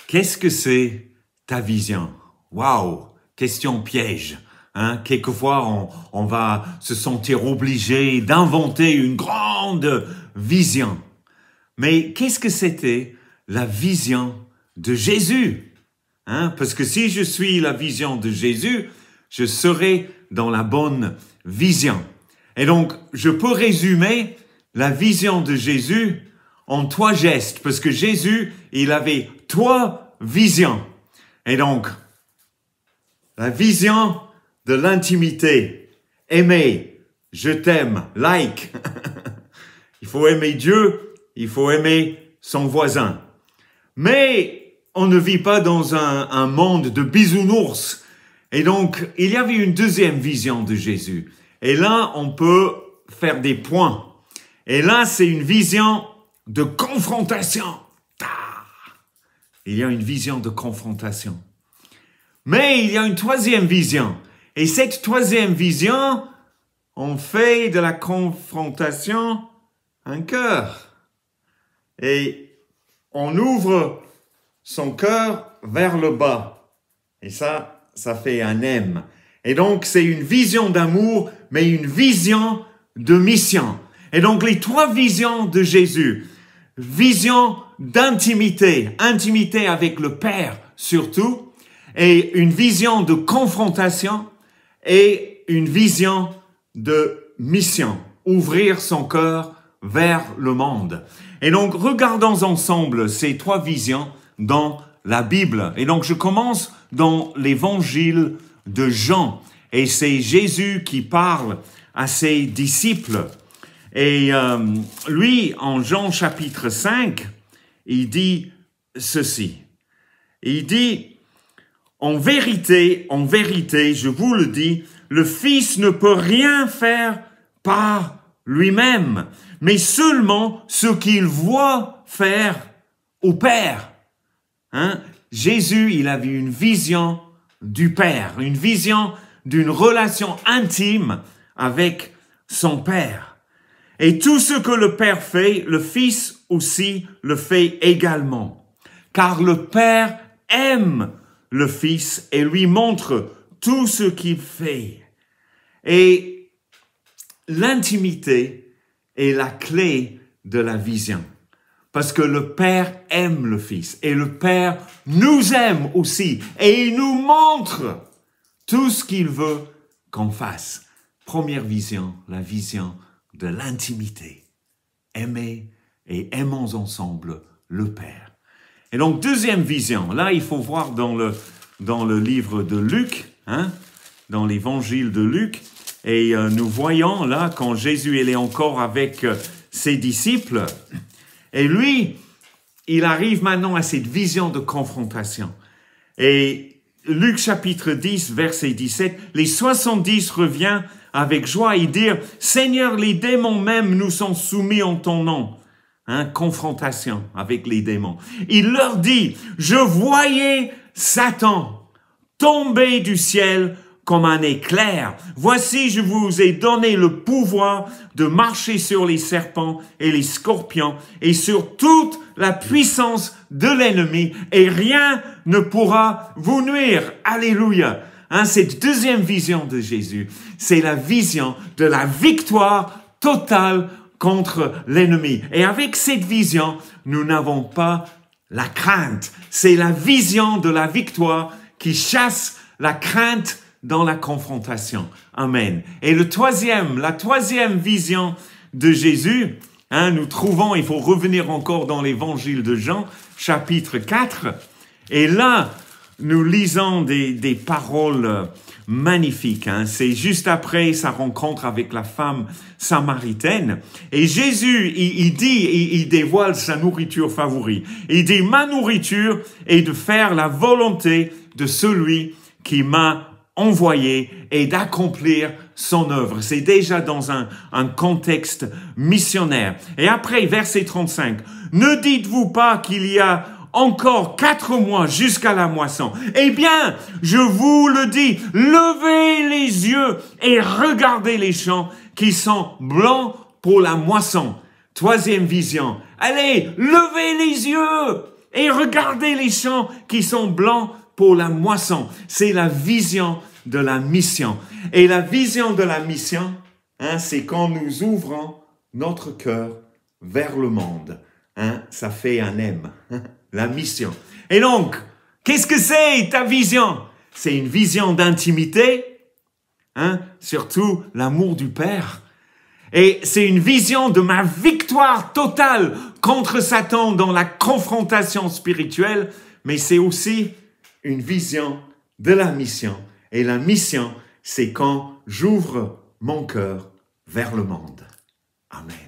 Qu'est-ce que c'est ta vision? Waouh, question piège. Quelquefois, on va se sentir obligé d'inventer une grande vision. Mais qu'est-ce que c'était la vision de Jésus? Parce que si je suis la vision de Jésus, je serai dans la bonne vision. Et donc, je peux résumer la vision de Jésus en 3 gestes, parce que Jésus, il avait 3 visions. Et donc, la vision de l'intimité, aimer, je t'aime, like. Il faut aimer Dieu, il faut aimer son voisin. Mais on ne vit pas dans un monde de bisounours. Et donc, il y avait une deuxième vision de Jésus. Et là, on peut faire des points. Et là, c'est une vision de confrontation. Il y a une vision de confrontation. Mais il y a une troisième vision. Et cette troisième vision, on fait de la confrontation un cœur. Et on ouvre son cœur vers le bas. Et ça fait un M. Et donc, c'est une vision d'amour, mais une vision de mission. Et donc, les 3 visions de Jésus. Vision d'intimité, intimité avec le Père surtout, et une vision de confrontation, et une vision de mission. Ouvrir son cœur vers le monde. Et donc, regardons ensemble ces 3 visions dans la Bible. Et donc, je commence dans l'évangile de Jean. Et c'est Jésus qui parle à ses disciples. Et lui, en Jean chapitre 5, il dit ceci. Il dit, en vérité, je vous le dis, le Fils ne peut rien faire par lui-même, mais seulement ce qu'il voit faire au Père. Jésus, il avait une vision du Père, une vision d'une relation intime avec son Père. Et tout ce que le Père fait, le Fils aussi le fait également. Car le Père aime le Fils et lui montre tout ce qu'il fait. Et l'intimité est la clé de la vision. Parce que le Père aime le Fils et le Père nous aime aussi et il nous montre tout ce qu'il veut qu'on fasse. Première vision, la vision de l'intimité. Aimer et aimons ensemble le Père. Et donc, deuxième vision, là, il faut voir dans le livre de Luc, dans l'évangile de Luc, et nous voyons là, quand Jésus il est encore avec ses disciples, et lui, il arrive maintenant à cette vision de confrontation. Et Luc chapitre 10, verset 17, les 70 reviennent avec joie et dire, Seigneur, les démons même nous sont soumis en ton nom. Confrontation avec les démons. Il leur dit, je voyais Satan tomber du ciel comme un éclair. Voici, je vous ai donné le pouvoir de marcher sur les serpents et les scorpions et sur toute la puissance de l'ennemi et rien ne pourra vous nuire. Alléluia. Cette deuxième vision de Jésus, c'est la vision de la victoire totale contre l'ennemi. Et avec cette vision, nous n'avons pas la crainte. C'est la vision de la victoire qui chasse la crainte dans la confrontation. Amen. Et la troisième vision de Jésus, nous trouvons, il faut revenir encore dans l'évangile de Jean, chapitre 4. Et là, nous lisons des paroles magnifiques. C'est juste après sa rencontre avec la femme samaritaine. Et Jésus, il dévoile sa nourriture favorite. Il dit, ma nourriture est de faire la volonté de celui qui m'a envoyé et d'accomplir son œuvre. C'est déjà dans un contexte missionnaire. Et après, verset 35, ne dites-vous pas qu'il y a encore 4 mois jusqu'à la moisson. Eh bien, je vous le dis, levez les yeux et regardez les champs qui sont blancs pour la moisson. Troisième vision. Allez, levez les yeux Et regardez les champs qui sont blancs pour la moisson. C'est la vision de la mission. Et la vision de la mission, c'est quand nous ouvrons notre cœur vers le monde. Ça fait un M, la mission. Et donc, qu'est-ce que c'est ta vision? C'est une vision d'intimité, surtout l'amour du Père. Et c'est une vision de ma victoire totale contre Satan dans la confrontation spirituelle, mais c'est aussi une vision de la mission. Et la mission, c'est quand j'ouvre mon cœur vers le monde. Amen.